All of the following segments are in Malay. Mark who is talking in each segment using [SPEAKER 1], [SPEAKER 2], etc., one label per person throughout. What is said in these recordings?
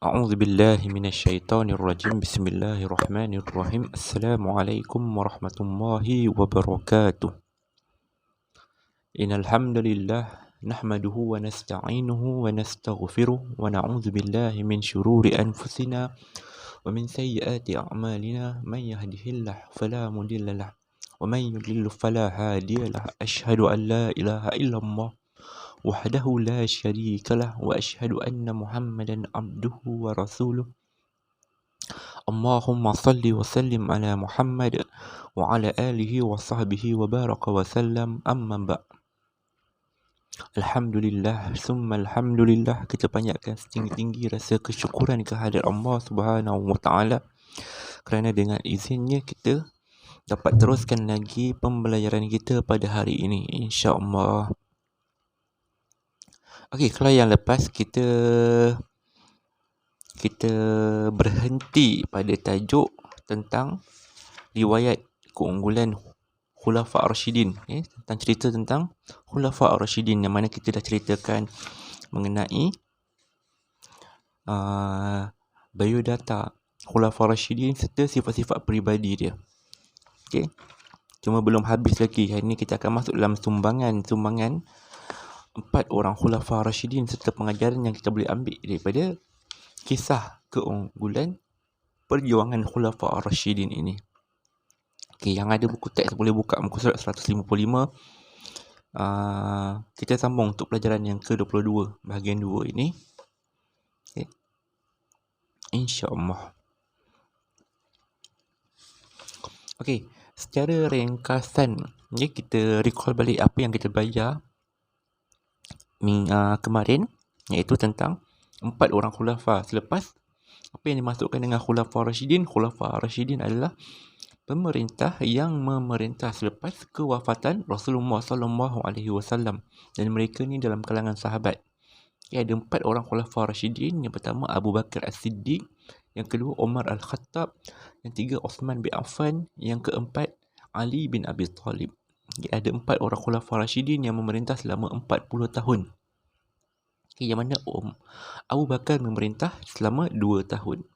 [SPEAKER 1] أعوذ بالله من الشيطان الرجيم بسم الله الرحمن الرحيم السلام عليكم ورحمة الله وبركاته إن الحمد لله نحمده ونستعينه ونستغفره ونعوذ بالله من شرور أنفسنا ومن سيئات أعمالنا من يهده الله فلا مضل له ومن يضلل فلا هادي له أشهد أن لا إله إلا الله وحده لا شريك له وأشهد أن محمدا عبده ورسوله اللهم صل وسلم على محمد وعلى آله وصحبه وبارك وسلم أما بعد. Alhamdulillah, summa alhamdulillah, kita panjatkan setinggi-tinggi rasa kesyukuran kehadirat Allah Subhanahu wa taala kerana dengan izinnya kita dapat teruskan lagi pembelajaran kita pada hari ini, insya-Allah. Okey, kalau yang lepas kita berhenti pada tajuk tentang riwayat keunggulan Khulafa' Ar-Rasyidin, tentang cerita tentang Khulafa' Ar-Rasyidin, yang mana kita dah ceritakan mengenai biodata Khulafa' Ar-Rasyidin serta sifat-sifat peribadi dia. Okey. Cuma belum habis lagi. Hari ini kita akan masuk dalam sumbangan 4 orang Khulafa' Ar-Rasyidin serta pengajaran yang kita boleh ambil daripada kisah keunggulan perjuangan Khulafa' Ar-Rasyidin ini. Okey, yang ada buku teks boleh buka muka surat 155. Kita sambung untuk pelajaran yang ke-22, bahagian 2 ini. Okey. InsyaAllah. Okey, secara ringkasan, kita recall balik apa yang kita belajar kemarin, iaitu tentang 4 orang khulafa. Selepas apa yang dimasukkan dengan Khulafa' Ar-Rasyidin, Khulafa' Ar-Rasyidin adalah pemerintah yang memerintah selepas kewafatan Rasulullah SAW, dan mereka ni dalam kalangan sahabat. Ada 4 orang Khulafa' Ar-Rasyidin. Yang pertama Abu Bakar As-Siddiq, yang kedua Umar Al-Khattab, yang tiga Uthman bin Affan, yang keempat Ali bin Abi Talib. Ada 4 orang Khulafa' Ar-Rasyidin yang memerintah selama 40 tahun. Yang mana Abu Bakar memerintah selama 2 tahun.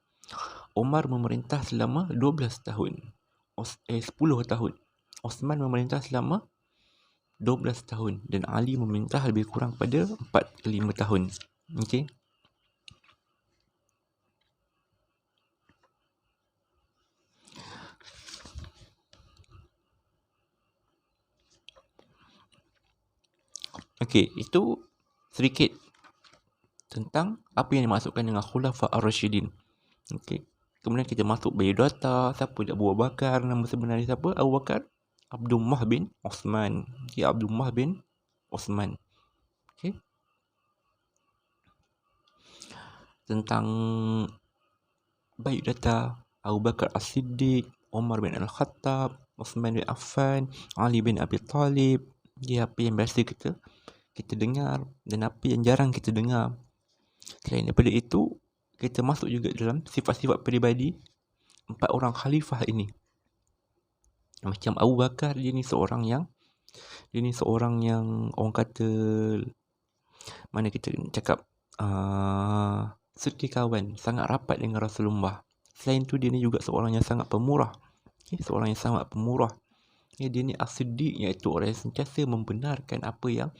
[SPEAKER 1] Umar memerintah selama 12 tahun. 10 tahun. Uthman memerintah selama 12 tahun. Dan Ali memerintah lebih kurang pada 4 ke 5 tahun. Okey. Okey, itu sedikit tentang apa yang dimasukkan dengan Khulafa' Ar-Rasyidin. Okey. Kemudian kita masuk biodata. Siapa dia Abu Bakar? Nama sebenarnya siapa? Abu Bakar Abdullah bin Uthman. Abdullah bin Uthman. Okey. Tentang biodata Abu Bakar As-Siddiq, Umar bin Al-Khattab, Uthman bin Affan, Ali bin Abi Talib. Apa yang biasa kita dengar dan apa yang jarang kita dengar. Selain daripada itu, kita masuk juga dalam sifat-sifat peribadi 4 orang khalifah ini. Macam Abu Bakar, dia ni seorang yang orang kata, mana kita cakap, setikawan, sangat rapat dengan Rasulullah. Selain tu, dia ni juga seorang yang sangat pemurah. Seorang yang sangat pemurah. Dia ni As-Siddiq, iaitu orang yang sentiasa membenarkan apa yang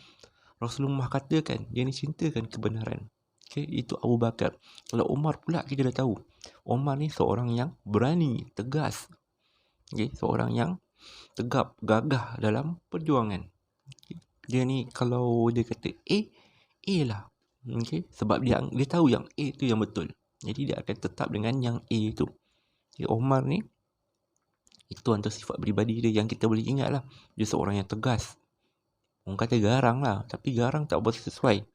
[SPEAKER 1] Rasulullah katakan. Dia ni cintakan kebenaran. Itu Abu Bakar. Kalau Umar pula, kita dah tahu, Umar ni seorang yang berani, tegas. Seorang yang tegap, gagah dalam perjuangan. Dia ni kalau dia kata A lah. Sebab dia tahu yang A tu yang betul. Jadi dia akan tetap dengan yang A tu. Umar ni, itu antara sifat peribadi dia yang kita boleh ingat lah. Dia seorang yang tegas. Orang kata garang lah, tapi garang tak berapa sesuai.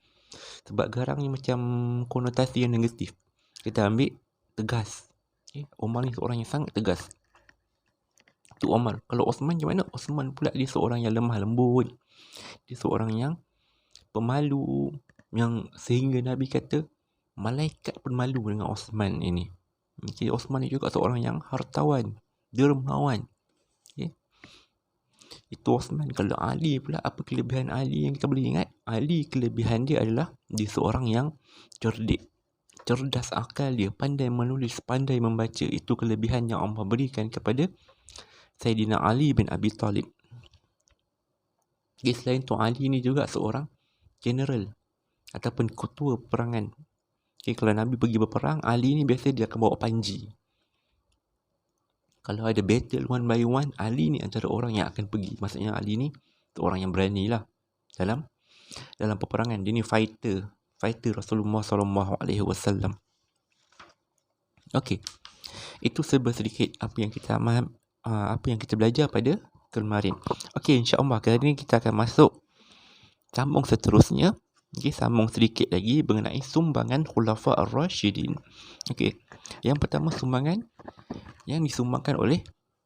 [SPEAKER 1] Sebab garang ni macam konotasi yang negatif. Kita ambil tegas. Umar ni seorang yang sangat tegas. Itu Umar. Kalau Uthman macam mana? Uthman pula dia seorang yang lemah lembut. Dia seorang yang pemalu, yang sehingga Nabi kata malaikat pun malu dengan Uthman ini. Uthman ni juga seorang yang hartawan, dermawan. Itu Uthman. Kalau Ali pula, apa kelebihan Ali yang kita boleh ingat? Ali, kelebihan dia adalah dia seorang yang cerdik. cerdas akal dia, pandai menulis, pandai membaca. Itu kelebihan yang Allah berikan kepada Sayyidina Ali bin Abi Talib. Selain tu, Ali ni juga seorang general ataupun ketua peperangan. Kalau Nabi pergi berperang, Ali ni biasa dia akan bawa panji. Kalau ada battle one by one, Ali ni antara orang yang akan pergi. Maksudnya Ali ni orang yang berani lah dalam peperangan. Dia ni fighter Rasulullah SAW. Okey, itu sedikit apa yang kita belajar pada kemarin. Okey, insya-Allah kali ni kita akan sambung seterusnya. Okey, sambung sedikit lagi mengenai sumbangan Khulafa Ar-Rashidin. Okey, yang pertama sumbangan yang disumbangkan oleh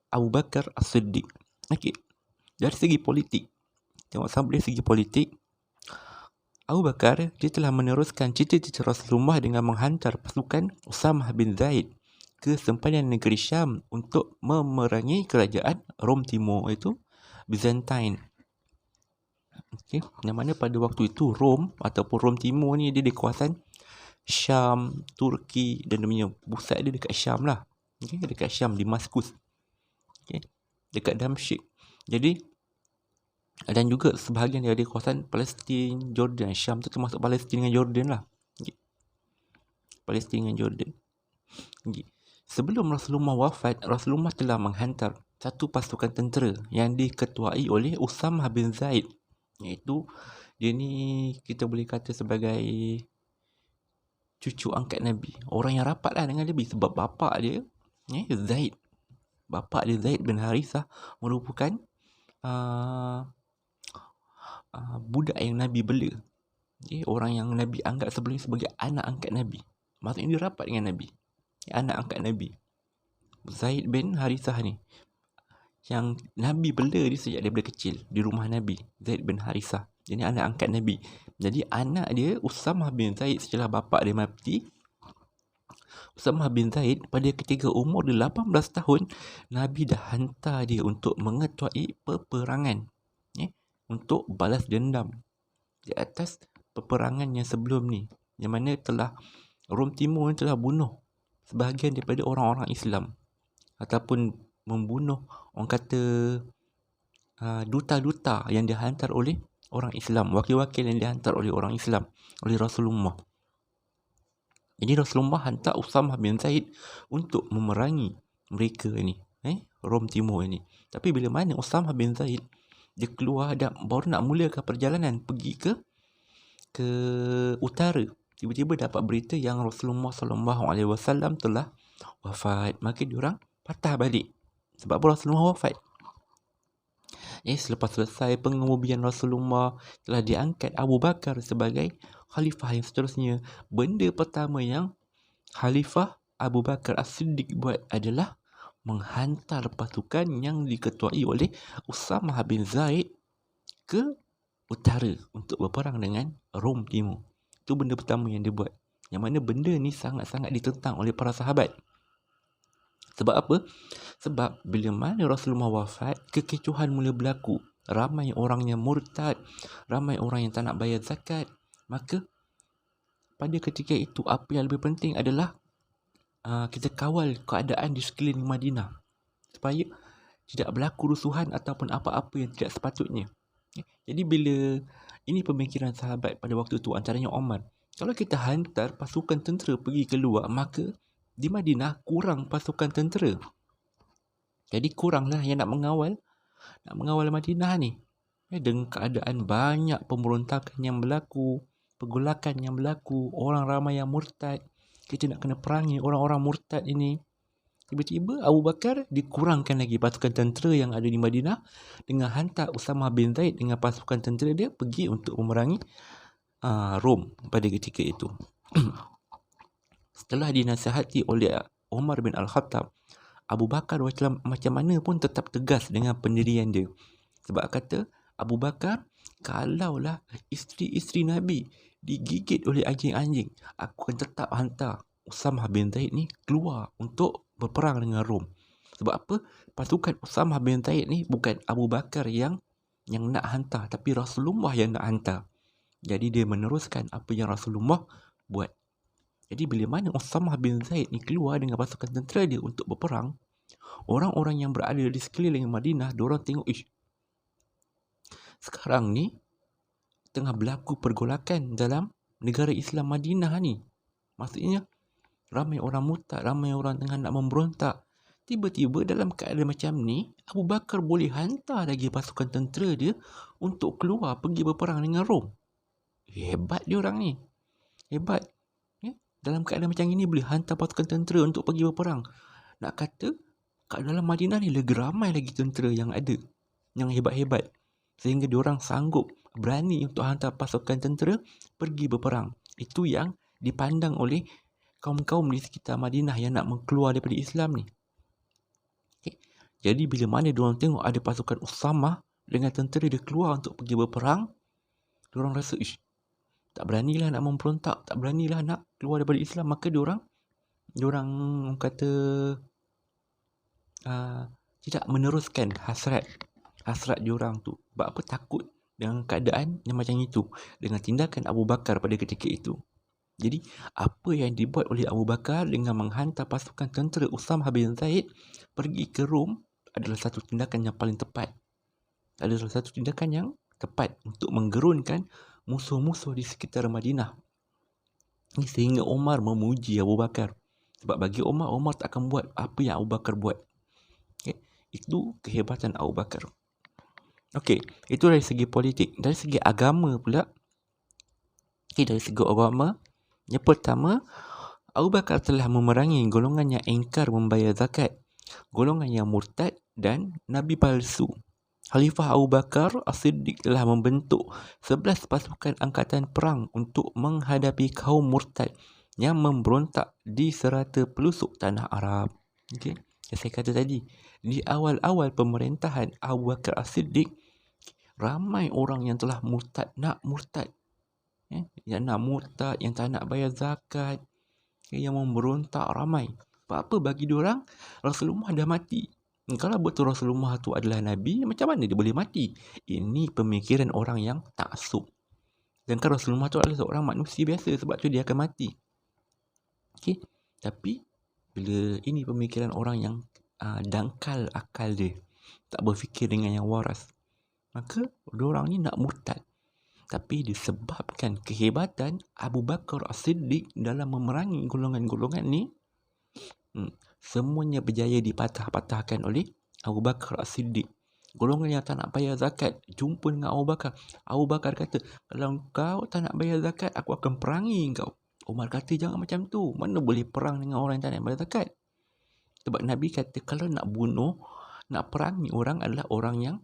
[SPEAKER 1] Abu Bakar As-Siddiq. Okey, dari segi politik, tengok sampai segi politik, Abu Bakar dia telah meneruskan cita-cita Rasulullah dengan menghantar pasukan Usamah bin Zaid ke sempadan negeri Syam untuk memerangi kerajaan Rom Timur, iaitu Byzantine. Okay. Yang mana pada waktu itu Rom ataupun Rom Timur ni dia di kawasan Syam, Turki, dan dia punya pusat dia dekat Syam lah. Okay. Dekat Syam, Damaskus. Okay. Dekat Damsyik. Jadi, dan juga sebahagian dari kawasan Palestin, Jordan. Syam tu termasuk Palestin dengan Jordan lah. Okay. Palestin dengan Jordan. Okay. Sebelum Rasulullah wafat, Rasulullah telah menghantar satu pasukan tentera yang diketuai oleh Usamah bin Zaid. Iaitu dia ni kita boleh kata sebagai cucu angkat Nabi. Orang yang rapat lah dengan Nabi sebab bapa dia Zaid. Bapa dia Zaid bin Harithah merupakan budak yang Nabi bela. Orang yang Nabi anggap sebelum sebagai anak angkat Nabi. Maksudnya dia rapat dengan Nabi. Anak angkat Nabi. Zaid bin Harithah ni yang Nabi bela dia sejak daripada kecil di rumah Nabi. Zaid bin Harithah. Jadi anak angkat Nabi. Jadi anak dia Usamah bin Zaid setelah bapa dia mati. Usamah bin Zaid pada ketika umur dia 18 tahun, Nabi dah hantar dia untuk mengetuai peperangan. Untuk balas dendam di atas peperangan yang sebelum ni. Yang mana Rom Timur telah bunuh sebahagian daripada orang-orang Islam. Ataupun membunuh orang kata duta-duta yang dihantar oleh orang Islam, wakil-wakil yang dihantar oleh orang Islam, oleh Rasulullah. Jadi Rasulullah hantar Usamah bin Zaid untuk memerangi mereka ini, Rom Timur ini. Tapi bila mana Usamah bin Zaid dia keluar dan baru nak mulakan perjalanan pergi ke utara, tiba-tiba dapat berita yang Rasulullah SAW telah wafat. Maka diorang patah balik. Sebab Rasulullah wafat. Selepas selesai pengemubian Rasulullah, telah diangkat Abu Bakar sebagai khalifah yang seterusnya. Benda pertama yang Khalifah Abu Bakar As-Siddiq buat adalah menghantar pasukan yang diketuai oleh Usamah bin Zaid ke utara untuk berperang dengan Rom Timur. Itu benda pertama yang dia buat. Yang mana benda ni sangat-sangat ditentang oleh para sahabat. Sebab apa? Sebab bila mana Rasulullah wafat, kekecohan mula berlaku. Ramai orang yang murtad, ramai orang yang tak nak bayar zakat. Maka pada ketika itu apa yang lebih penting adalah kita kawal keadaan di sekeliling Madinah supaya tidak berlaku rusuhan ataupun apa-apa yang tidak sepatutnya. Jadi bila ini pemikiran sahabat pada waktu itu, antaranya Omar, kalau kita hantar pasukan tentera pergi keluar, maka di Madinah kurang pasukan tentera. Jadi kuranglah yang nak mengawal Madinah ni. Dengan keadaan banyak pemberontakan yang berlaku, pergolakan yang berlaku, orang ramai yang murtad, kita nak kena perangi orang-orang murtad ini. Tiba-tiba Abu Bakar dikurangkan lagi pasukan tentera yang ada di Madinah dengan hantar Usamah bin Zaid dengan pasukan tentera dia pergi untuk memerangi Rom pada ketika itu. Setelah dinasihati oleh Umar bin Al-Khattab, Abu Bakar macam mana pun tetap tegas dengan pendirian dia. Sebab kata Abu Bakar, kalaulah isteri-isteri Nabi digigit oleh anjing-anjing, aku akan tetap hantar Usamah bin Zaid ni keluar untuk berperang dengan Rom. Sebab apa? Pasukan Usamah bin Zaid ni bukan Abu Bakar yang nak hantar, tapi Rasulullah yang nak hantar. Jadi dia meneruskan apa yang Rasulullah buat. Jadi bila mana Usamah bin Zaid ni keluar dengan pasukan tentera dia untuk berperang, orang-orang yang berada di sekeliling Madinah, diorang tengok, sekarang ni tengah berlaku pergolakan dalam negara Islam Madinah ni. Maksudnya ramai orang murtad, ramai orang tengah nak memberontak. Tiba-tiba dalam keadaan macam ni, Abu Bakar boleh hantar lagi pasukan tentera dia untuk keluar pergi berperang dengan Rom. Hebat dia orang ni. Hebat. Dalam keadaan macam ini boleh hantar pasukan tentera untuk pergi berperang. Nak kata kat dalam Madinah ni lagi ramai lagi tentera yang ada, yang hebat-hebat, sehingga diorang sanggup, berani untuk hantar pasukan tentera pergi berperang. Itu yang dipandang oleh kaum-kaum di sekitar Madinah yang nak keluar daripada Islam ni. Jadi bila mana diorang tengok ada pasukan Usamah dengan tentera dia keluar untuk pergi berperang, diorang rasa tak beranilah nak memberontak, tak beranilah nak keluar daripada Islam. Maka diorang kata tidak meneruskan hasrat diorang tu. Sebab apa? Takut dengan keadaan yang macam itu, dengan tindakan Abu Bakar pada ketika itu. Jadi apa yang dibuat oleh Abu Bakar dengan menghantar pasukan tentera Usamah bin Zaid pergi ke Rom adalah satu tindakan yang paling tepat. Adalah satu tindakan yang tepat untuk menggerunkan musuh-musuh di sekitar Madinah. Sehingga Umar memuji Abu Bakar. Sebab bagi Umar tak akan buat apa yang Abu Bakar buat. Itu kehebatan Abu Bakar. Itu dari segi politik. Dari segi agama pula, dari segi agama, yang pertama, Abu Bakar telah memerangi golongan yang ingkar membayar zakat, golongan yang murtad dan Nabi palsu. Khalifah Abu Bakar As-Siddiq telah membentuk 11 pasukan angkatan perang untuk menghadapi kaum murtad yang memberontak di serata pelosok tanah Arab. Yang saya kata tadi, di awal-awal pemerintahan Abu Bakar As-Siddiq, ramai orang yang telah nak murtad. Yang nak murtad, yang tak nak bayar zakat, yang memberontak ramai. Sebab apa? Bagi diorang, Rasulullah dah mati. Kalau betul Rasulullah tu adalah Nabi, macam mana dia boleh mati? Ini pemikiran orang yang taksub. Dan kan Rasulullah tu adalah seorang manusia biasa, sebab tu dia akan mati. Tapi bila ini pemikiran orang yang dangkal akal dia, tak berfikir dengan yang waras, maka diorang ni nak murtad. Tapi disebabkan kehebatan Abu Bakar As-Siddiq dalam memerangi golongan-golongan ni, semuanya berjaya dipatah-patahkan oleh Abu Bakar As-Siddiq. Golongan yang tak nak bayar zakat jumpa dengan Abu Bakar. Abu Bakar kata, kalau kau tak nak bayar zakat, aku akan perangi kau. Umar kata, jangan macam tu. Mana boleh perang dengan orang yang tak nak bayar zakat? Sebab Nabi kata, kalau nak bunuh, nak perangi orang adalah orang yang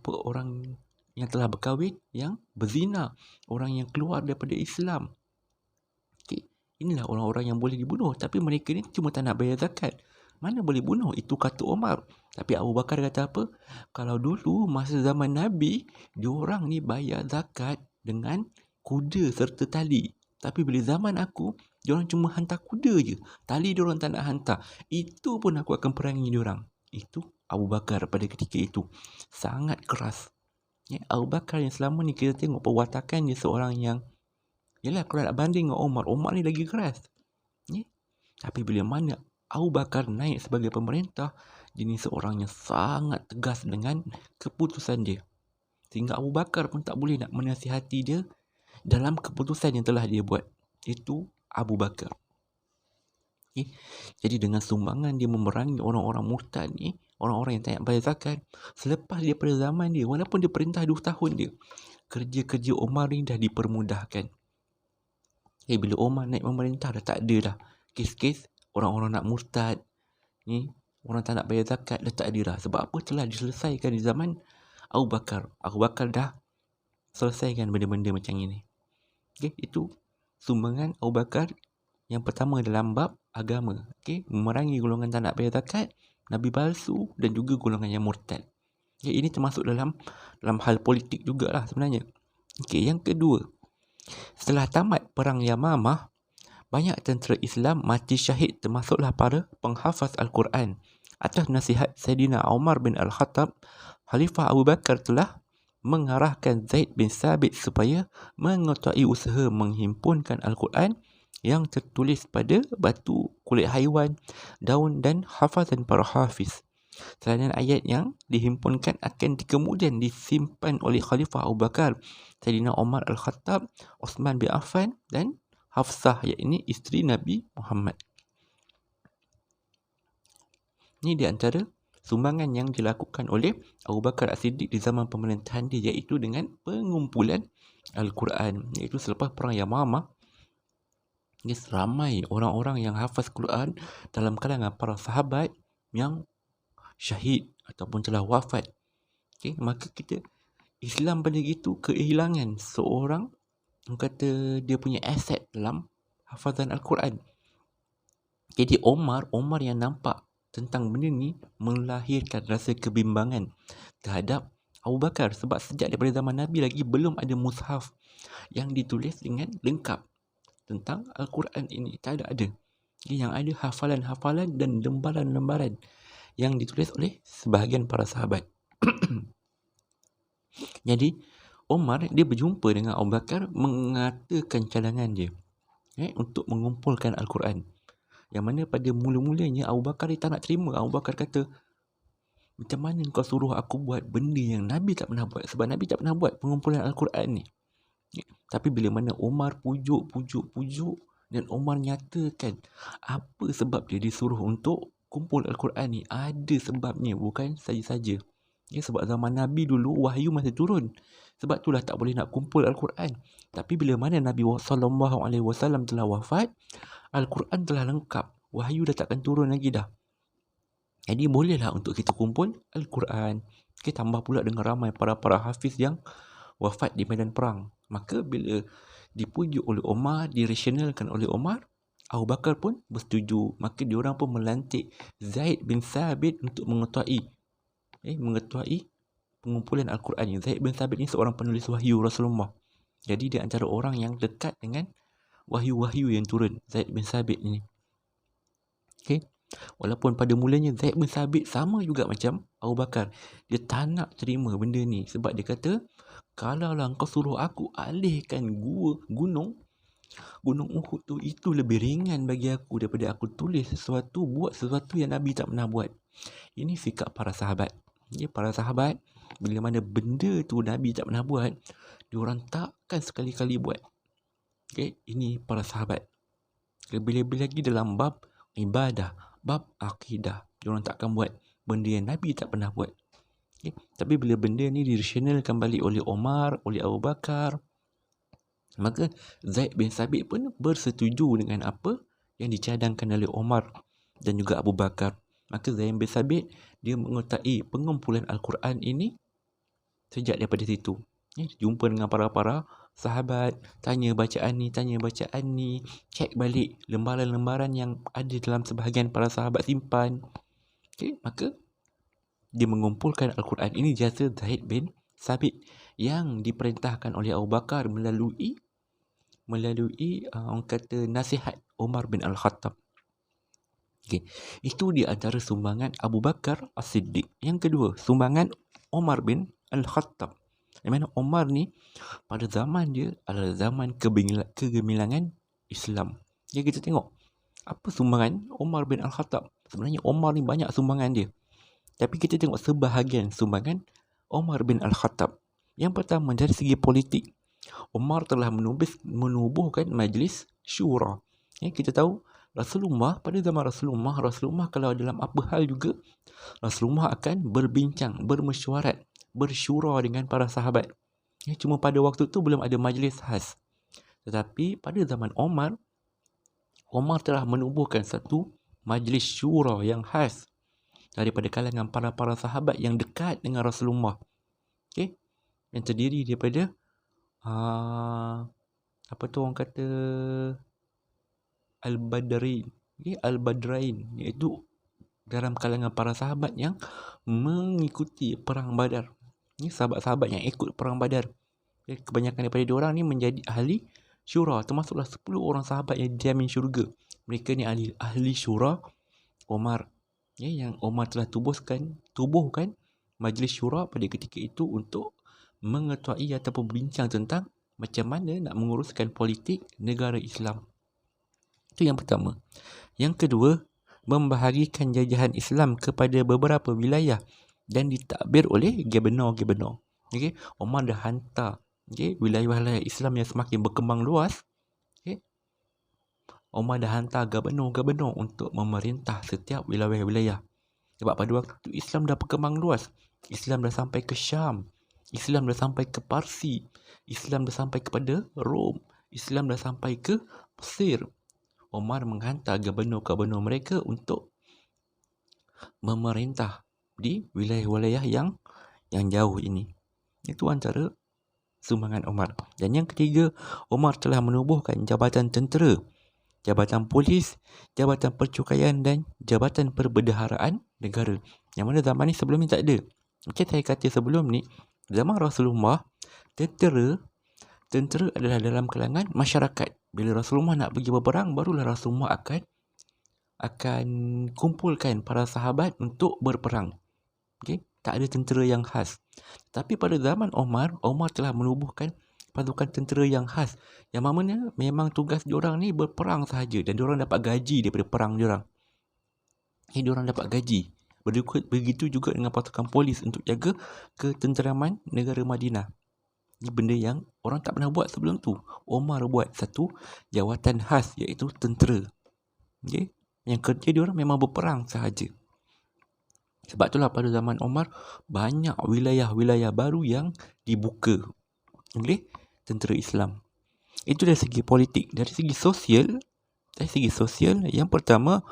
[SPEAKER 1] orang yang telah berkahwin, yang berzina, orang yang keluar daripada Islam. Inilah orang-orang yang boleh dibunuh. Tapi mereka ni cuma tak nak bayar zakat. Mana boleh bunuh? Itu kata Umar. Tapi Abu Bakar kata apa? Kalau dulu masa zaman Nabi, diorang ni bayar zakat dengan kuda serta tali. Tapi bila zaman aku, diorang cuma hantar kuda je. Tali diorang tak nak hantar. Itu pun aku akan perangi diorang. Itu Abu Bakar pada ketika itu. Sangat keras. Abu Bakar yang selama ni kita tengok perwatakan dia seorang yang, yelah, kalau nak banding dengan Umar ni lagi keras. Tapi bila mana Abu Bakar naik sebagai pemerintah, dia ni seorang yang sangat tegas dengan keputusan dia. Sehingga Abu Bakar pun tak boleh nak menasihati dia dalam keputusan yang telah dia buat. Itu Abu Bakar. Jadi dengan sumbangan dia memerangi orang-orang murtad ni, orang-orang yang tak nak bayar zakat, selepas dia pada zaman dia, walaupun dia perintah 2 tahun dia, kerja-kerja Umar ni dah dipermudahkan. Bila Umar naik memerintah, dah tak ada dah kes-kes orang-orang nak murtad ni, orang tak nak bayar zakat, dah tak ada dah. Sebab apa? Telah diselesaikan di zaman Abu Bakar. Abu Bakar dah selesaikan benda-benda macam ini. Itu sumbangan Abu Bakar yang pertama dalam bab agama. Memerangi golongan tak nak bayar zakat, Nabi palsu dan juga golongan yang murtad. Ini termasuk dalam hal politik jugalah sebenarnya. Yang kedua, setelah tamat perang Yamamah, banyak tentera Islam mati syahid, termasuklah para penghafaz Al-Quran. Atas nasihat Sayyidina Umar bin Al-Khattab, Khalifah Abu Bakar telah mengarahkan Zaid bin Sabit supaya mengetahui usaha menghimpunkan Al-Quran yang tertulis pada batu, kulit haiwan, daun dan hafazan para hafiz. Salinan ayat yang dihimpunkan akan kemudian disimpan oleh Khalifah Abu Bakar, Sayyidina Umar Al-Khattab, Osman bin Affan dan Hafsah, iaitu isteri Nabi Muhammad. Ini di antara sumbangan yang dilakukan oleh Abu Bakar As-Siddiq di zaman pemerintahan dia, iaitu dengan pengumpulan Al-Quran. Iaitu selepas perang Yamamah, ramai orang-orang yang hafaz Quran dalam kalangan para sahabat yang syahid ataupun telah wafat. Maka kita Islam pada gitu kehilangan seorang, kata dia punya aset dalam hafazan Al-Quran. Jadi Omar yang nampak tentang benda ni melahirkan rasa kebimbangan terhadap Abu Bakar, sebab sejak daripada zaman Nabi lagi belum ada mushaf yang ditulis dengan lengkap tentang Al-Quran ini. Tak ada. Yang ada hafalan-hafalan dan lembaran-lembaran yang ditulis oleh sebahagian para sahabat. Jadi Omar dia berjumpa dengan Abu Bakar, mengatakan cadangan dia untuk mengumpulkan Al-Quran. Yang mana pada mula-mulanya Abu Bakar dia tak nak terima. Abu Bakar kata, macam mana kau suruh aku buat benda yang Nabi tak pernah buat? Sebab Nabi tak pernah buat pengumpulan Al-Quran ni. Tapi bila mana Omar pujuk dan Omar nyatakan apa sebab dia disuruh untuk kumpul Al-Quran ni, ada sebabnya, bukan saja-saja. Sebab zaman Nabi dulu wahyu masih turun. Sebab itulah tak boleh nak kumpul Al-Quran. Tapi bila mana Nabi SAW telah wafat, Al-Quran telah lengkap. Wahyu dah takkan turun lagi dah. Jadi bolehlah untuk kita kumpul Al-Quran. Tambah pula dengan ramai para hafiz yang wafat di medan perang. Maka bila dipujuk oleh Omar, dirasionalkan oleh Omar, Abu Bakar pun bersetuju. Maka diorang pun melantik Zaid bin Sabit untuk mengetahui pengumpulan Al-Quran. Zaid bin Sabit ni seorang penulis wahyu Rasulullah. Jadi dia antara orang yang dekat dengan wahyu-wahyu yang turun, Zaid bin Sabit ni. Walaupun pada mulanya Zaid bin Sabit sama juga macam Abu Bakar, dia tak nak terima benda ni. Sebab dia kata, kalaulah kau suruh aku alihkan gunung Uhud tu, itu lebih ringan bagi aku daripada aku buat sesuatu yang Nabi tak pernah buat. Ini sikap para sahabat. Para sahabat, bila mana benda tu Nabi tak pernah buat, diorang takkan sekali-kali buat. Ini para sahabat. Lebih-lebih lagi dalam bab ibadah, bab akidah, diorang takkan buat benda yang Nabi tak pernah buat. Tapi bila benda ni dirasionalkan balik oleh Omar, oleh Abu Bakar, maka Zaid bin Sabit pun bersetuju dengan apa yang dicadangkan oleh Omar dan juga Abu Bakar. Maka Zaid bin Sabit dia mengetahui pengumpulan Al-Quran ini sejak daripada situ. Jumpa dengan para sahabat, tanya bacaan ni, cek balik lembaran-lembaran yang ada dalam sebahagian para sahabat simpan. Maka dia mengumpulkan Al-Quran ini jasa Zaid bin Sabit yang diperintahkan oleh Abu Bakar melalui orang kata nasihat Umar bin Al-Khattab. Itu di antara sumbangan Abu Bakar As-Siddiq. Yang kedua, sumbangan Umar bin Al-Khattab. Di mana Umar ni pada zaman dia adalah zaman kegemilangan Islam. Jadi kita tengok apa sumbangan Umar bin Al-Khattab. Sebenarnya Umar ni banyak sumbangan dia. Tapi kita tengok sebahagian sumbangan Umar bin Al-Khattab. Yang pertama, dari segi politik, Umar telah menubuhkan majlis syura. Kita tahu pada zaman Rasulullah kalau dalam apa hal juga, Rasulullah akan berbincang, bermesyuarat, bersyura dengan para sahabat. Cuma pada waktu tu belum ada majlis khas. Tetapi pada zaman Umar telah menubuhkan satu majlis syura yang khas daripada kalangan para sahabat yang dekat dengan Rasulullah. Yang terdiri daripada orang kata Al-Badrain, iaitu dalam kalangan para sahabat yang mengikuti perang Badar. Ini sahabat-sahabat yang ikut perang Badar. Kebanyakan daripada diorang ni menjadi ahli syura. Termasuklah 10 orang sahabat yang dijamin syurga. Mereka ni ahli syura Umar. Yang Umar telah tubuhkan majlis syura pada ketika itu untuk mengetuai ataupun bincang tentang macam mana nak menguruskan politik negara Islam. Itu yang pertama. Yang kedua, membahagikan jajahan Islam kepada beberapa wilayah dan ditadbir oleh gubernur-gubernur. Okey, Omar dah hantar wilayah-wilayah Islam yang semakin berkembang luas. Okey, Omar dah hantar gubernur-gubernur untuk memerintah setiap wilayah-wilayah. Sebab pada waktu itu Islam dah berkembang luas. Islam dah sampai ke Syam. Islam dah sampai ke Parsi. Islam dah sampai kepada Rom. Islam dah sampai ke Mesir. Omar menghantar gubernur-gubernur mereka untuk memerintah di wilayah-wilayah yang jauh ini. Itu antara sumbangan Omar. Dan yang ketiga, Omar telah menubuhkan jabatan tentera, jabatan polis, jabatan percukaian dan jabatan perbendaharaan negara. Yang mana zaman ni sebelum ni tak ada. Macam saya kata sebelum ni, zaman Rasulullah, tentera adalah dalam kalangan masyarakat. Bila Rasulullah nak pergi berperang, barulah Rasulullah akan kumpulkan para sahabat untuk berperang. Okay? Tak ada tentera yang khas. Tapi pada zaman Omar telah menubuhkan pasukan tentera yang khas. Yang mana memang tugas diorang ni berperang sahaja. Dan diorang dapat gaji daripada perang diorang. Diorang dapat gaji. Begitu juga dengan pasukan polis untuk jaga ketenteraman negara Madinah. Ini benda yang orang tak pernah buat sebelum tu. Omar buat satu jawatan khas, iaitu tentera. Okay? Yang kerja diorang memang berperang sahaja. Sebab itulah pada zaman Omar banyak wilayah-wilayah baru yang dibuka oleh tentera Islam. Itu dari segi politik. Dari segi sosial, yang pertama,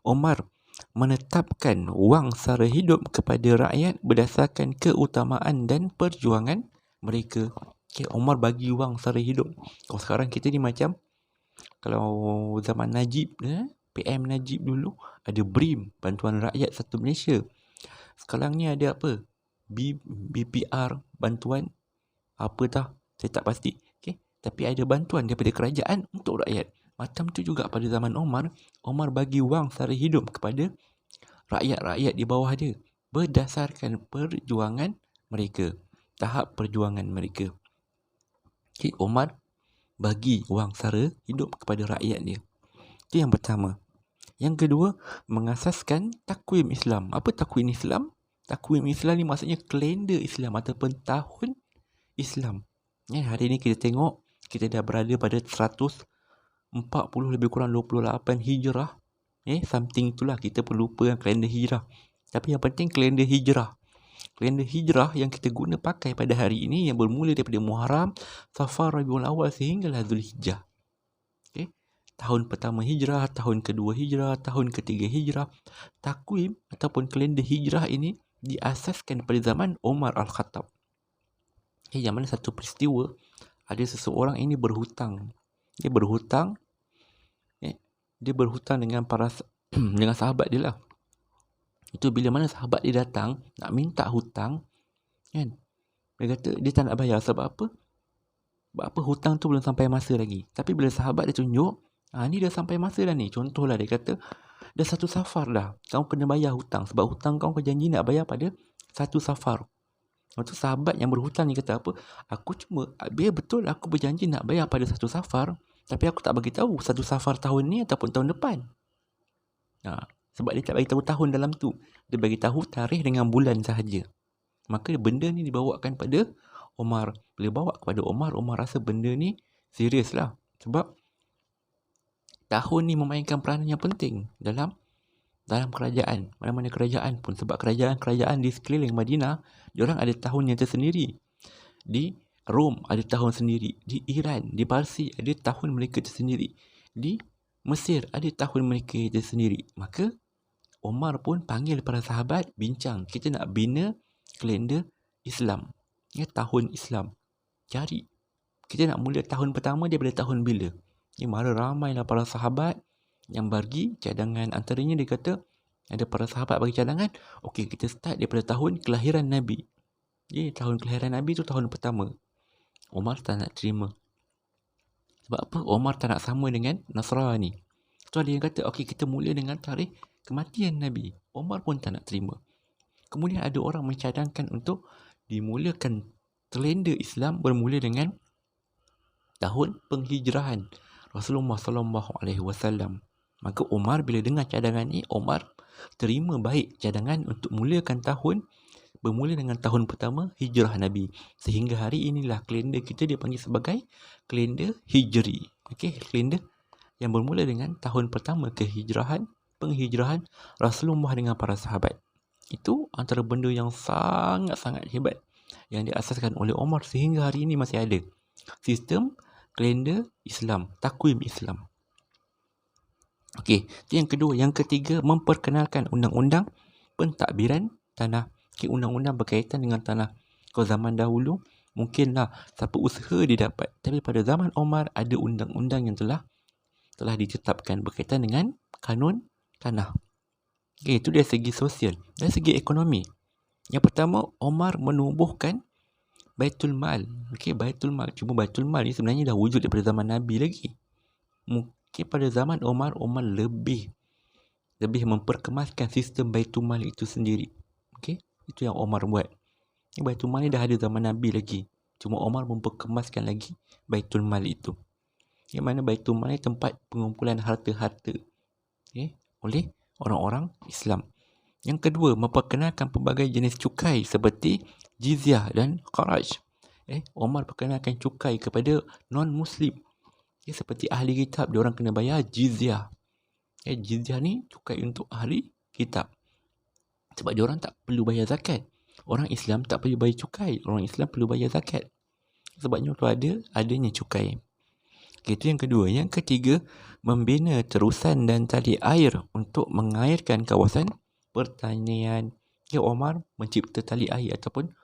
[SPEAKER 1] Omar menetapkan wang sara hidup kepada rakyat berdasarkan keutamaan dan perjuangan mereka. Okay, Omar bagi wang sara hidup. Kalau sekarang kita ni macam, kalau zaman Najib, PM Najib dulu, ada BRIM, Bantuan Rakyat Satu Malaysia. Sekarang ni ada apa? BPR, bantuan apa dah? Saya tak pasti. Okay? Tapi ada bantuan daripada kerajaan untuk rakyat. Macam tu juga pada zaman Omar bagi wang sara hidup kepada rakyat-rakyat di bawah dia berdasarkan perjuangan mereka, tahap perjuangan mereka. Okay, Omar bagi wang sara hidup kepada rakyat dia. Itu yang pertama. Yang kedua, mengasaskan takwim Islam. Apa takwim Islam? Takwim Islam ni maksudnya kalender Islam ataupun tahun Islam. Hari ni kita tengok, kita dah berada pada 140 lebih kurang 28 Hijrah. Something itulah, kita perlu lupa kalender Hijrah. Tapi yang penting kalender Hijrah. Kalender Hijrah yang kita guna pakai pada hari ini yang bermula daripada Muharram, Safar, Rabiul Awal sehinggalah Zulhijjah. Tahun pertama Hijrah, tahun kedua Hijrah, tahun ketiga Hijrah. Takwim ataupun kalender Hijrah ini diasaskan pada zaman Umar Al-Khattab. Yang mana satu peristiwa, ada seseorang ini berhutang. Dia berhutang dengan dengan sahabat dia lah. Itu bila mana sahabat dia datang nak minta hutang, kan? Dia kata dia tak nak bayar. Sebab apa? Sebab apa? Hutang tu belum sampai masa lagi. Tapi bila sahabat dia tunjuk, ni dah sampai masa dah ni. Contohlah dia kata, dah satu safar dah, kau kena bayar hutang. Sebab hutang kau janji nak bayar pada satu safar. Lepas tu sahabat yang berhutang ni kata apa? Biar betul aku berjanji nak bayar pada satu safar, tapi aku tak bagi tahu satu safar tahun ni ataupun tahun depan. Sebab dia tak bagi tahu tahun dalam tu. Dia bagi tahu tarikh dengan bulan sahaja. Maka benda ni dibawakan pada Omar. Bila bawa kepada Omar, Omar rasa benda ni serius lah. Sebab tahun ni memainkan peranan yang penting dalam kerajaan. Mana-mana kerajaan pun. Sebab kerajaan-kerajaan di sekeliling Madinah, diorang ada tahun yang tersendiri. Di Rom ada tahun sendiri. Di Iran, di Parsi ada tahun mereka tersendiri. Di Mesir ada tahun mereka tersendiri. Maka Omar pun panggil para sahabat, bincang. Kita nak bina kalender Islam. Tahun Islam. Cari. Kita nak mula tahun pertama daripada tahun bila? Mara ramailah para sahabat yang bagi cadangan. Antaranya dia kata, ada para sahabat bagi cadangan, okey, kita start daripada tahun kelahiran Nabi. Tahun kelahiran Nabi tu tahun pertama. Omar tak nak terima. Sebab apa? Omar tak nak sama dengan Nasrani. Tu ada yang kata, okey, kita mula dengan tarikh kematian Nabi. Omar pun tak nak terima. Kemudian ada orang mencadangkan untuk dimulakan kalender Islam bermula dengan tahun penghijrahan Rasulullah SAW. Maka Umar bila dengar cadangan ni, Umar terima baik cadangan untuk mulakan tahun bermula dengan tahun pertama hijrah Nabi. Sehingga hari inilah kalender kita dipanggil sebagai kalender Hijri. Okey, kalender yang bermula dengan tahun pertama penghijrahan Rasulullah dengan para sahabat. Itu antara benda yang sangat-sangat hebat yang diasaskan oleh Umar sehingga hari ini masih ada. Sistem kalender Islam, takwim Islam. Okey, itu yang kedua. Yang ketiga, memperkenalkan undang-undang pentadbiran tanah. Okay, undang-undang berkaitan dengan tanah. Kalau zaman dahulu, mungkinlah siapa usaha dia dapat. Tapi pada zaman Umar, ada undang-undang yang telah ditetapkan berkaitan dengan kanun tanah. Okay, itu dari segi sosial. Dari segi ekonomi, yang pertama, Umar menubuhkan Baitul Mal. Okay, Baitul Mal. Cuma Baitul Mal ni sebenarnya dah wujud daripada zaman Nabi lagi. Mungkin pada zaman Umar lebih memperkemaskan sistem Baitul Mal itu sendiri. Okay, itu yang Umar buat. Baitul Mal ni dah ada zaman Nabi lagi. Cuma Umar memperkemaskan lagi Baitul Mal itu. Yang mana Baitul Mal ni tempat pengumpulan harta-harta oleh orang-orang Islam. Yang kedua, memperkenalkan pelbagai jenis cukai seperti jizyah dan kharaj. Umar perkenalkan cukai kepada non-Muslim. Seperti ahli kitab, diorang kena bayar jizyah. Jizyah ni cukai untuk ahli kitab. Sebab diorang tak perlu bayar zakat. Orang Islam tak perlu bayar cukai. Orang Islam perlu bayar zakat. Sebabnya tu adanya cukai. Itu yang kedua. Yang ketiga, membina terusan dan tali air untuk mengairkan kawasan pertanian. Umar mencipta tali air ataupun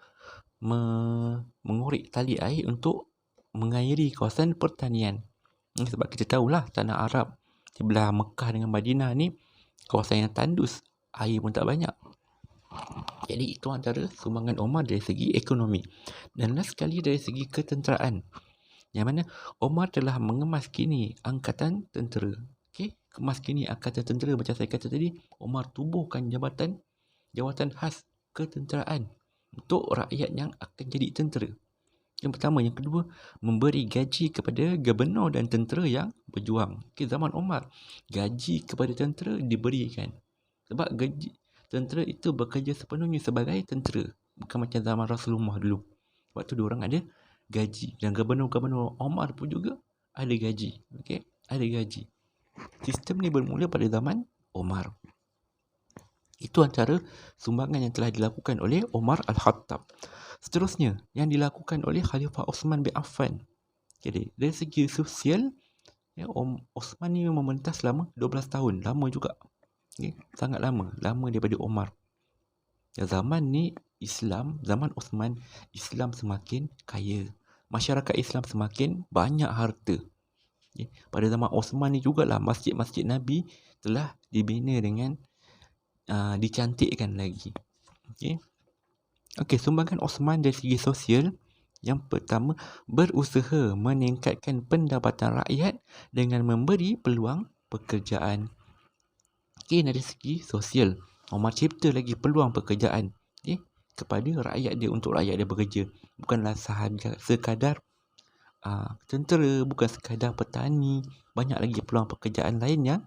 [SPEAKER 1] mengorek tali air untuk mengairi kawasan pertanian. Sebab kita tahulah tanah Arab sebelah Mekah dengan Madinah ni kawasan yang tandus, air pun tak banyak. Jadi itu antara sumbangan Umar dari segi ekonomi. Dan last sekali dari segi ketenteraan, yang mana Umar telah mengemaskini angkatan tentera. Kemaskini angkatan tentera, macam saya kata tadi, Umar tubuhkan jawatan khas ketenteraan untuk rakyat yang akan jadi tentera. Yang pertama. Yang kedua, memberi gaji kepada gubernur dan tentera yang berjuang. Zaman Umar, gaji kepada tentera diberikan. Sebab gaji tentera itu bekerja sepenuhnya sebagai tentera. Bukan macam zaman Rasulullah dulu. Waktu diorang ada gaji. Dan gubernur-gubernur Umar pun juga ada gaji. Ada gaji. Sistem ni bermula pada zaman Umar. Itu antara sumbangan yang telah dilakukan oleh Umar Al-Khattab. Seterusnya, yang dilakukan oleh Khalifah Osman bin Affan. Jadi, dari segi sosial, Osman ni memerintah selama 12 tahun. Lama juga. Sangat lama. Lama daripada Umar. Zaman ni, zaman Osman, Islam semakin kaya. Masyarakat Islam semakin banyak harta. Pada zaman Osman ni jugalah masjid-masjid Nabi telah dibina dengan dicantikkan lagi. Sumbangan Osman dari segi sosial. Yang pertama, berusaha meningkatkan pendapatan rakyat dengan memberi peluang pekerjaan. Dari segi sosial, Umar cipta lagi peluang pekerjaan kepada rakyat dia, untuk rakyat dia bekerja. Bukanlah sekadar tentera, bukan sekadar petani. Banyak lagi peluang pekerjaan lain yang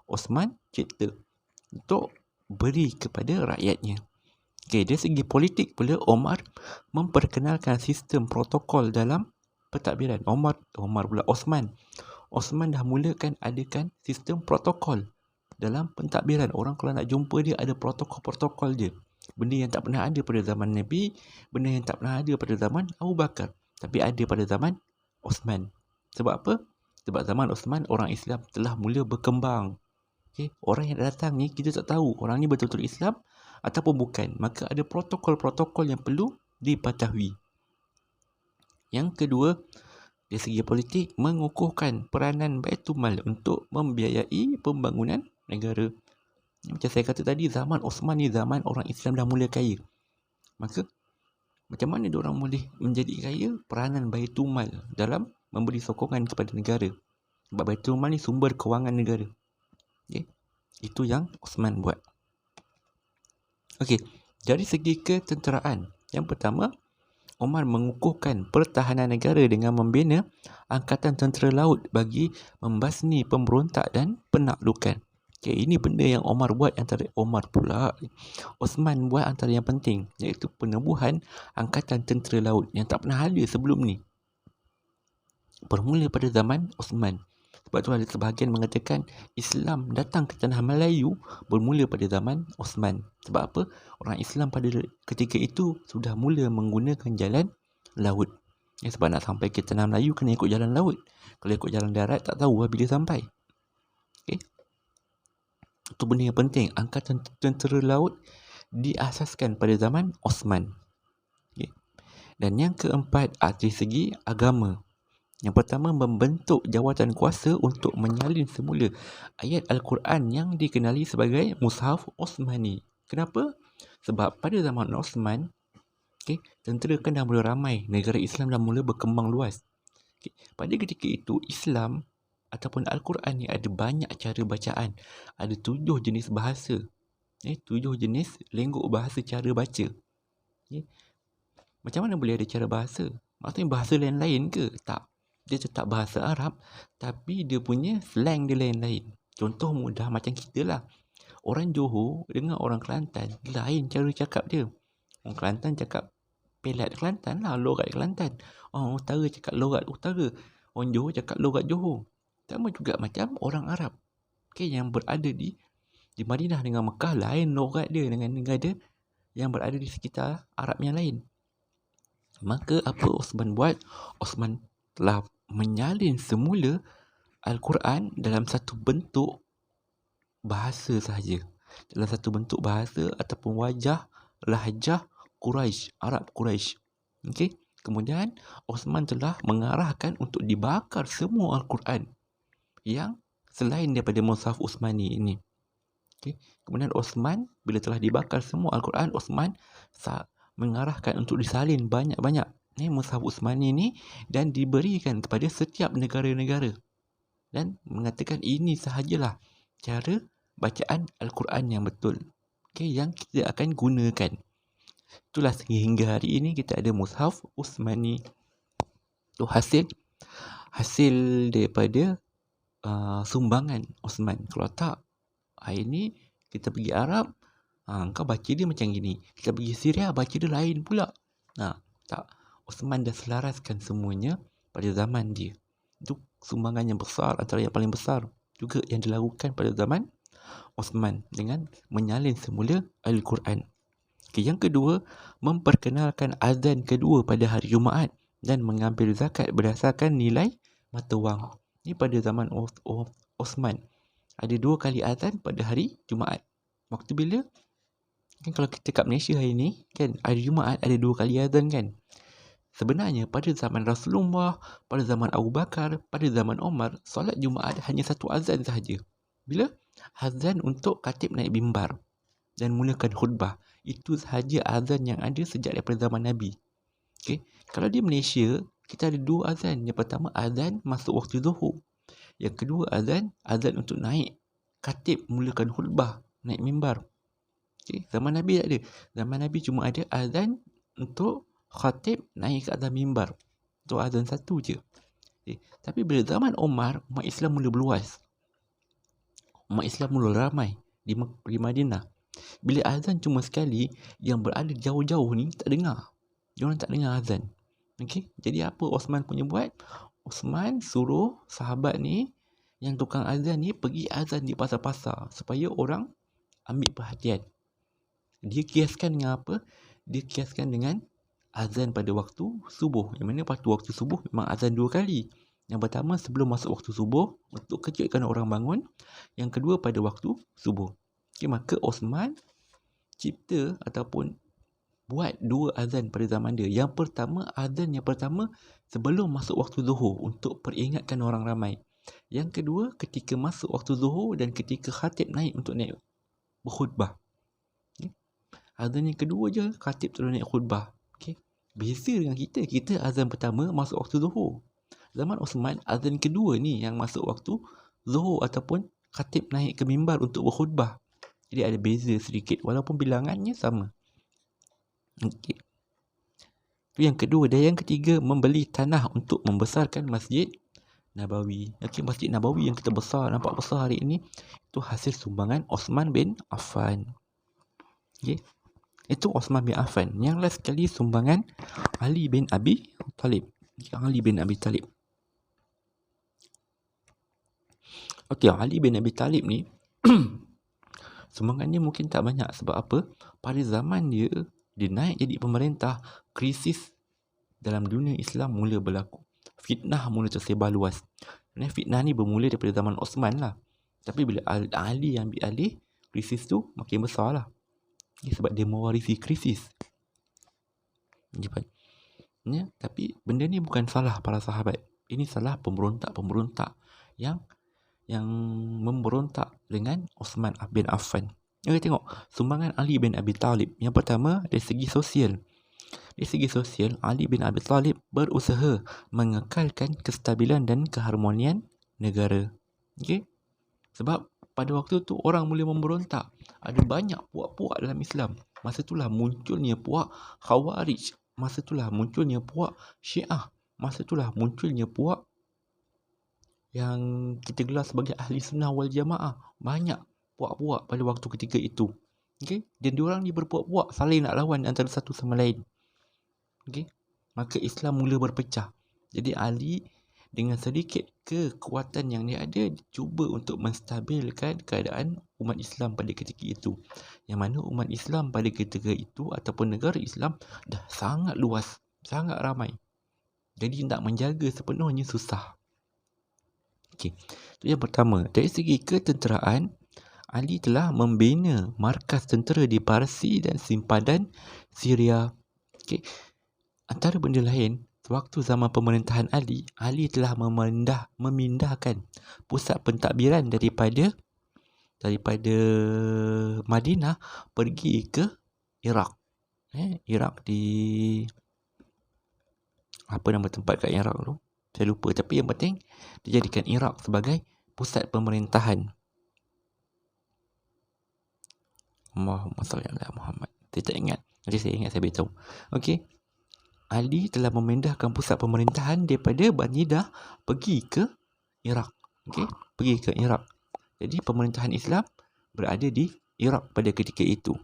[SPEAKER 1] Osman cipta untuk beri kepada rakyatnya. Dari segi politik pula, Umar memperkenalkan sistem protokol dalam pentadbiran. Osman dah mulakan adakan sistem protokol dalam pentadbiran. Orang kalau nak jumpa dia, ada protokol-protokol dia. Benda yang tak pernah ada pada zaman Nabi, benda yang tak pernah ada pada zaman Abu Bakar, tapi ada pada zaman Osman. Sebab apa? Sebab zaman Osman, orang Islam telah mula berkembang. Orang yang datang ni, kita tak tahu orang ni betul-betul Islam ataupun bukan. Maka ada protokol-protokol yang perlu dipatuhi. Yang kedua, dari segi politik, mengukuhkan peranan Baitul Mal untuk membiayai pembangunan negara. Macam saya kata tadi, zaman Osman ni zaman orang Islam dah mula kaya. Maka macam mana diorang boleh menjadi kaya? Peranan Baitul Mal dalam memberi sokongan kepada negara. Sebab Baitul Mal ni sumber kewangan negara. Itu yang Osman buat. Dari segi ketenteraan, yang pertama, Omar mengukuhkan pertahanan negara dengan membina angkatan tentera laut bagi membasmi pemberontak dan penaklukan. Ini benda yang Omar buat, antara Osman buat antara yang penting, iaitu penubuhan angkatan tentera laut yang tak pernah ada sebelum ni. Bermula pada zaman Osman. Sebab tu ada sebahagian mengatakan Islam datang ke tanah Melayu bermula pada zaman Osman. Sebab apa? Orang Islam pada ketika itu sudah mula menggunakan jalan laut. Sebab nak sampai ke tanah Melayu kena ikut jalan laut. Kalau ikut jalan darat tak tahu bila sampai. Itu benda yang penting. Angkatan tentera laut diasaskan pada zaman Osman. Dan yang keempat, dari segi agama. Yang pertama, membentuk jawatan kuasa untuk menyalin semula ayat Al-Quran yang dikenali sebagai Mushaf Osmani. Kenapa? Sebab pada zaman Osman, tentera kan dah mula ramai, negara Islam dah mula berkembang luas. Pada ketika itu, Islam ataupun Al-Quran ni ada banyak cara bacaan. Ada 7 jenis bahasa. 7 jenis lenggok bahasa cara baca. Macam mana boleh ada cara bahasa? Maksudnya bahasa lain-lain ke? Tak. Dia tetap bahasa Arab, tapi dia punya slang dia lain-lain. Contoh mudah macam kita lah. Orang Johor dengan orang Kelantan lain cara cakap dia. Orang Kelantan cakap pelat Kelantan lah, logat Kelantan. Orang Utara cakap logat Utara. Orang Johor cakap logat Johor. Sama juga macam orang Arab. Yang berada di Madinah dengan Mekah, lain logat dia dengan negara yang berada di sekitar Arab yang lain. Maka apa Osman buat? Osman telah menyalin semula Al-Quran dalam satu bentuk bahasa sahaja. Dalam satu bentuk bahasa ataupun wajah lahjah Quraisy, Arab Quraisy. Kemudian Osman telah mengarahkan untuk dibakar semua Al-Quran yang selain daripada Mushaf Utsmani ini. Kemudian Osman, bila telah dibakar semua Al-Quran, Osman mengarahkan untuk disalin banyak-banyak Mushaf Utsmani ni dan diberikan kepada setiap negara-negara, dan mengatakan ini sahajalah cara bacaan Al-Quran yang betul, yang kita akan gunakan. Itulah sehingga hari ini kita ada Mushaf Utsmani. Itu hasil daripada sumbangan Osman. Kalau tak, hari ni kita pergi Arab, kau baca dia macam gini. Kita pergi Syria, baca dia lain pula. Tak. Osman dah selaraskan semuanya pada zaman dia. Itu sumbangan yang besar, antara yang paling besar juga yang dilakukan pada zaman Osman dengan menyalin semula Al-Quran. Yang kedua, memperkenalkan azan kedua pada hari Jumaat dan mengambil zakat berdasarkan nilai mata wang. Ini pada zaman Osman. Ada 2 kali azan pada hari Jumaat. Waktu bila? Kalau kita kat Malaysia hari ni, hari Jumaat ada 2 kali azan kan. Sebenarnya pada zaman Rasulullah, pada zaman Abu Bakar, pada zaman Omar, solat Jumaat hanya 1 azan sahaja. Bila? Azan untuk khatib naik mimbar dan mulakan khutbah. Itu sahaja azan yang ada sejak daripada zaman Nabi. Kalau di Malaysia, kita ada 2 azan. Yang pertama, azan masuk waktu Zuhur. Yang kedua, azan untuk naik khatib mulakan khutbah, naik mimbar. Zaman Nabi tak ada. Zaman Nabi cuma ada azan untuk khatib naik ke atas mimbar. Itu azan 1 je. Tapi bila zaman Umar, umat Islam mula berluas. Umat Islam mula ramai di Madinah. Bila azan cuma sekali, yang berada jauh-jauh ni tak dengar. Diorang tak dengar azan. Jadi apa Osman punya buat? Osman suruh sahabat ni, yang tukang azan ni, pergi azan di pasar-pasar supaya orang ambil perhatian. Dia kiaskan dengan apa? Dia kiaskan dengan azan pada waktu subuh. Yang mana pada waktu subuh memang azan 2 kali. Yang pertama sebelum masuk waktu subuh untuk kejutkan orang bangun. Yang kedua pada waktu subuh. Maka Osman cipta ataupun buat 2 azan pada zaman dia. Yang pertama, azan yang pertama sebelum masuk waktu zuhur untuk peringatkan orang ramai. Yang kedua ketika masuk waktu zuhur dan ketika khatib naik untuk naik berkhutbah. Azan yang kedua je khatib terus naik khutbah. Beza dengan kita. Kita azan pertama masuk waktu zuhur. Zaman Osman, azan kedua ni yang masuk waktu zuhur ataupun khatib naik ke mimbar untuk berkhutbah. Jadi ada beza sedikit walaupun bilangannya sama. Itu yang kedua. Dan yang ketiga, membeli tanah untuk membesarkan Masjid Nabawi. Okey, Masjid Nabawi yang kita nampak besar hari ini, itu hasil sumbangan Osman bin Affan. Okey. Itu Osman bin Affan. Yang last sekali sumbangan Ali bin Abi Talib. Ali bin Abi Talib. Okey, Ali bin Abi Talib ni sumbangannya mungkin tak banyak. Sebab apa? Pada zaman dia naik jadi pemerintah, krisis dalam dunia Islam mula berlaku. Fitnah mula tersebar luas. Sebenarnya fitnah ni bermula daripada zaman Osman lah. Tapi bila Ali ambil alih, krisis tu makin besar lah. Sebab dia mewarisi krisis. Ya, tapi benda ni bukan salah para sahabat. Ini salah pemberontak-pemberontak yang memberontak dengan Osman bin Affan. Kita tengok sumbangan Ali bin Abi Talib. Yang pertama, dari segi sosial. Dari segi sosial, Ali bin Abi Talib berusaha mengekalkan kestabilan dan keharmonian negara. Okey? Sebab pada waktu tu orang mula memberontak. Ada banyak puak-puak dalam Islam. Masa itulah munculnya puak Khawarij. Masa itulah munculnya puak Syiah. Masa itulah munculnya puak yang kita gelar sebagai Ahli Sunnah wal Jamaah. Banyak puak-puak pada waktu ketika itu. Okey? Dan diorang ni berpuak-puak saling nak lawan antara satu sama lain. Okey? Maka Islam mula berpecah. Jadi Ali dengan sedikit kekuatan yang dia ada, cuba untuk menstabilkan keadaan umat Islam pada ketika itu. Yang mana umat Islam pada ketika itu ataupun negara Islam dah sangat luas, sangat ramai. Jadi nak menjaga sepenuhnya susah. Okey. Itu yang pertama. Dari segi ketenteraan, Ali telah membina markas tentera di Parsi dan simpadan Syria. Okey. Antara benda lain, waktu zaman pemerintahan Ali telah memindahkan pusat pentadbiran daripada Madinah pergi ke Iraq. Iraq di apa nama tempat kat Iraq tu? Saya lupa, tapi yang penting dijadikan Iraq sebagai pusat pemerintahan. Allahumma salli ala Muhammad. Saya tak ingat. Nanti saya ingat saya beritahu. Okey. Ali telah memindahkan pusat pemerintahan daripada Madinah pergi ke Iraq. Okey, pergi ke Iraq. Jadi pemerintahan Islam berada di Iraq pada ketika itu.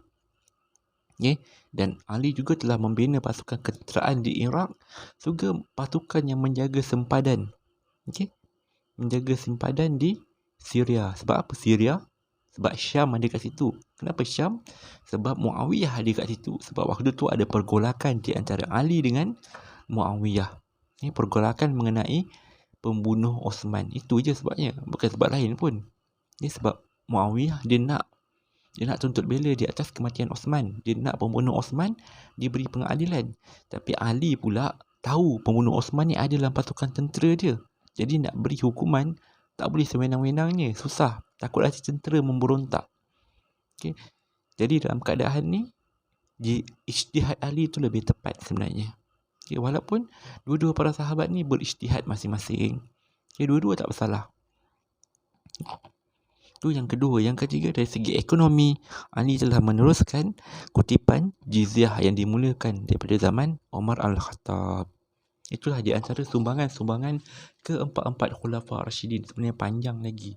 [SPEAKER 1] Okey, dan Ali juga telah membina pasukan ketenteraan di Iraq, juga pasukan yang menjaga sempadan. Okey, menjaga sempadan di Syria. Sebab apa Syria? Sebab Syam ada kat situ. Kenapa Syam? Sebab Muawiyah ada kat situ. Sebab waktu tu ada pergolakan di antara Ali dengan Muawiyah. Ini pergolakan mengenai pembunuh Osman. Itu je sebabnya. Bukan sebab lain pun. Ini sebab Muawiyah dia nak tuntut bela di atas kematian Osman. Dia nak pembunuh Osman diberi pengadilan. Tapi Ali pula tahu pembunuh Osman ni ada dalam pasukan tentera dia. Jadi nak beri hukuman tak boleh sewenang-wenangnya. Susah. Takut nanti tentera memberontak. Okay. Jadi dalam keadaan ni, ijtihad Ali tu lebih tepat sebenarnya. Okay. Walaupun dua-dua para sahabat ni berijtihad masing-masing. Okay. Dua-dua tak bersalah. Itu yang kedua. Yang ketiga, dari segi ekonomi, Ali telah meneruskan kutipan jizyah yang dimulakan daripada zaman Umar Al-Khattab. Itulah di antara sumbangan-sumbangan keempat-empat Khulafa Rashidin. Sebenarnya panjang lagi.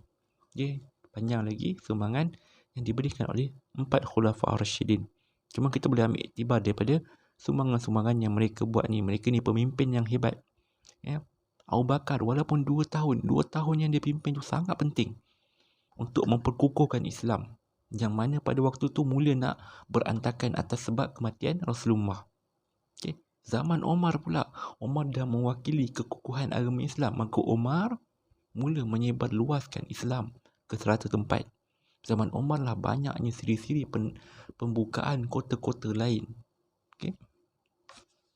[SPEAKER 1] Okay. Panjang lagi sumbangan yang diberikan oleh 4 Khulafa Rashidin. Cuma kita boleh ambil iktibar daripada sumbangan-sumbangan yang mereka buat ni. Mereka ni pemimpin yang hebat. Ya. Abu Bakar walaupun 2 tahun yang dia pimpin tu sangat penting untuk memperkukuhkan Islam. Yang mana pada waktu tu mula nak berantakan atas sebab kematian Rasulullah. Okay. Zaman Umar pula, Umar dah mewakili kekukuhan agama Islam. Maka Umar mula menyebar luaskan Islam ke serata tempat. Zaman Umar lah banyaknya siri-siri pembukaan kota-kota lain. Okay.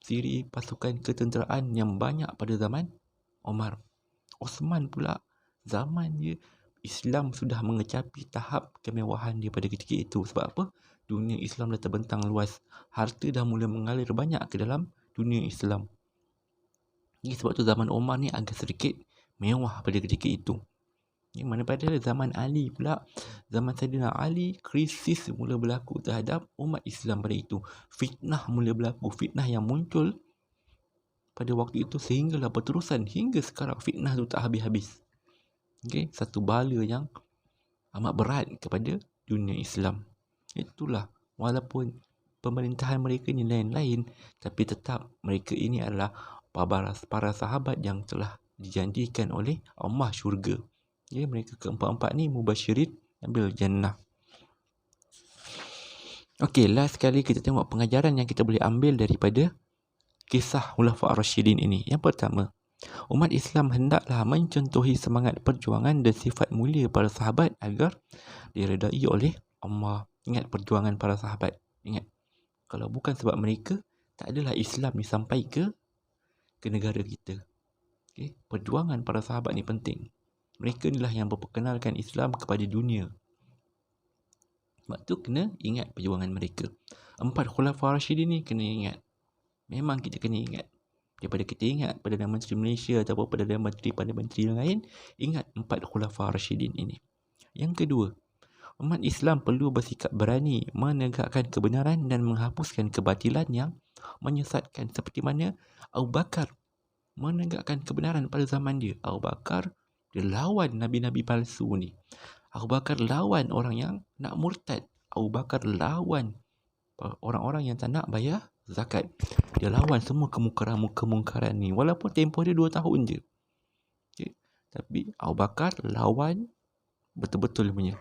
[SPEAKER 1] Siri pasukan ketenteraan yang banyak pada zaman Umar. Osman pula, zaman dia Islam sudah mengecapi tahap kemewahan dia pada ketika itu. Sebab apa? Dunia Islam dah terbentang luas. Harta dah mula mengalir banyak ke dalam dunia Islam. Jadi sebab tu zaman Umar ni agak sedikit mewah pada ketika itu. Mana pada zaman Ali pula, zaman Saidina Ali, krisis mula berlaku terhadap umat Islam pada itu. Fitnah mula berlaku. Fitnah yang muncul pada waktu itu sehinggalah berterusan hingga sekarang fitnah tu tak habis-habis. Okey, satu bala yang amat berat kepada dunia Islam. Itulah, walaupun pemerintahan mereka ni lain-lain, tapi tetap mereka ini adalah para sahabat yang telah dijanjikan oleh Allah syurga. Ya, mereka keempat-empat ni mubasyirin bil jannah. Okey, last sekali kita tengok pengajaran yang kita boleh ambil daripada kisah Khulafa' Ar-Rasyidin ini. Yang pertama, umat Islam hendaklah mencontohi semangat perjuangan dan sifat mulia para sahabat agar diredai oleh Allah. Ingat perjuangan para sahabat. Ingat, kalau bukan sebab mereka, tak adalah Islam ni sampai ke negara kita. Okay? Perjuangan para sahabat ni penting. Mereka inilah yang memperkenalkan Islam kepada dunia. Sebab tu kena ingat perjuangan mereka. 4 Khulafa' Rasyidin ni kena ingat. Memang kita kena ingat. Daripada kita ingat Perdana Menteri Malaysia ataupun Perdana Menteri lain, ingat 4 Khulafa' Rasyidin ini. Yang kedua, umat Islam perlu bersikap berani menegakkan kebenaran dan menghapuskan kebatilan yang menyesatkan, seperti mana Abu Bakar menegakkan kebenaran pada zaman dia. Abu Bakar dia lawan nabi-nabi palsu ni. Abu Bakar lawan orang yang nak murtad. Abu Bakar lawan orang-orang yang tak nak bayar zakat. Dia lawan semua kemungkaran ni. Walaupun tempoh dia 2 tahun je. Okay. Tapi Abu Bakar lawan betul-betul punya.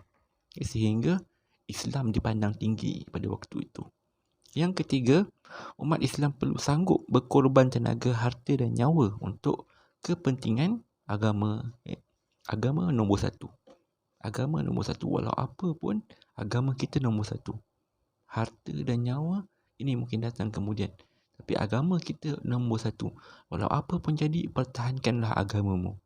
[SPEAKER 1] Okay. Sehingga Islam dipandang tinggi pada waktu itu. Yang ketiga, umat Islam perlu sanggup berkorban tenaga, harta dan nyawa untuk kepentingan agama. Agama nombor satu. Agama nombor satu. Walau apa pun, agama kita nombor satu. Harta dan nyawa, ini mungkin datang kemudian. Tapi agama kita nombor satu. Walau apa pun jadi, pertahankanlah agamamu.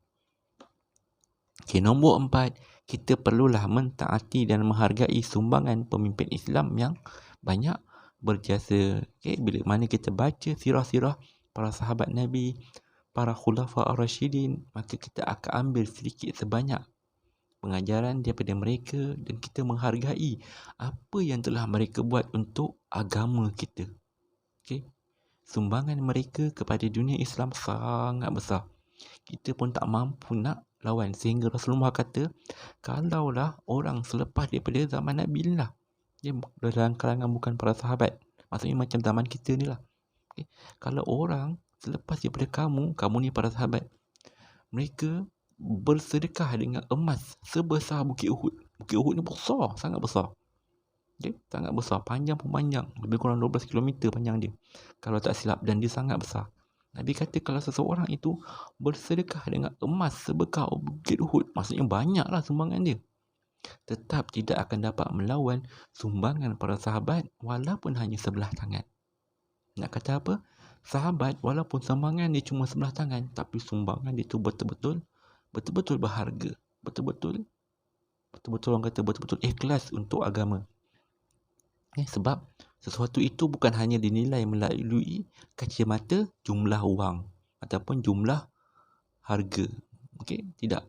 [SPEAKER 1] Okay, nombor 4, kita perlulah mentaati dan menghargai sumbangan pemimpin Islam yang banyak berjasa. Okay, bila mana kita baca sirah-sirah para sahabat Nabi, para Khulafa' Ar-Rasyidin, maka kita akan ambil sedikit sebanyak pengajaran daripada mereka dan kita menghargai apa yang telah mereka buat untuk agama kita. Okay? Sumbangan mereka kepada dunia Islam sangat besar. Kita pun tak mampu nak lawan, sehingga Rasulullah kata, kalaulah orang selepas daripada zaman Nabi lah, dia dalam kalangan bukan para sahabat, maksudnya macam zaman kita ni lah. Okay? Kalau orang selepas daripada kamu ni para sahabat, mereka bersedekah dengan emas sebesar Bukit Uhud. Bukit Uhud ni besar, sangat besar. Okay? Sangat besar, panjang pun panjang, lebih kurang 12 km panjang dia, kalau tak silap, dan dia sangat besar. Nabi kata kalau seseorang itu bersedekah dengan emas sebesar Bukit Uhud, maksudnya banyaklah sumbangan dia, tetap tidak akan dapat melawan sumbangan para sahabat walaupun hanya sebelah tangan. Nak kata apa? Sahabat walaupun sumbangan dia cuma sebelah tangan, tapi sumbangan dia tu betul-betul berharga. Betul-betul orang kata betul-betul ikhlas untuk agama. Sebab sesuatu itu bukan hanya dinilai melalui kacamata jumlah wang ataupun jumlah harga. Tidak.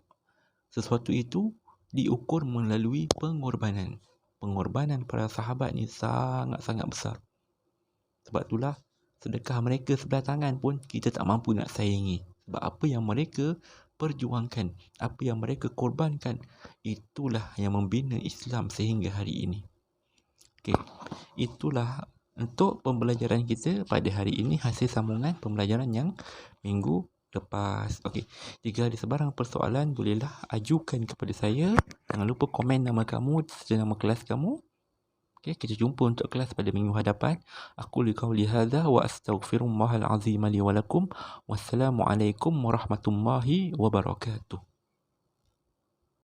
[SPEAKER 1] Sesuatu itu diukur melalui pengorbanan. Pengorbanan para sahabat ni sangat-sangat besar. Sebab itulah sedekah mereka sebelah tangan pun kita tak mampu nak saingi. Sebab apa yang mereka perjuangkan, apa yang mereka korbankan, itulah yang membina Islam sehingga hari ini. Okay. Itulah untuk pembelajaran kita pada hari ini, hasil sambungan pembelajaran yang minggu lepas. Okey, jika ada sebarang persoalan, bolehlah ajukan kepada saya. Jangan lupa komen nama kamu serta nama kelas kamu. Okey, kita jumpa untuk kelas pada minggu hadapan. Aku liqauli hadza wa astaghfirullahal azim li wa lakum. Wassalamualaikum warahmatullahi wabarakatuh.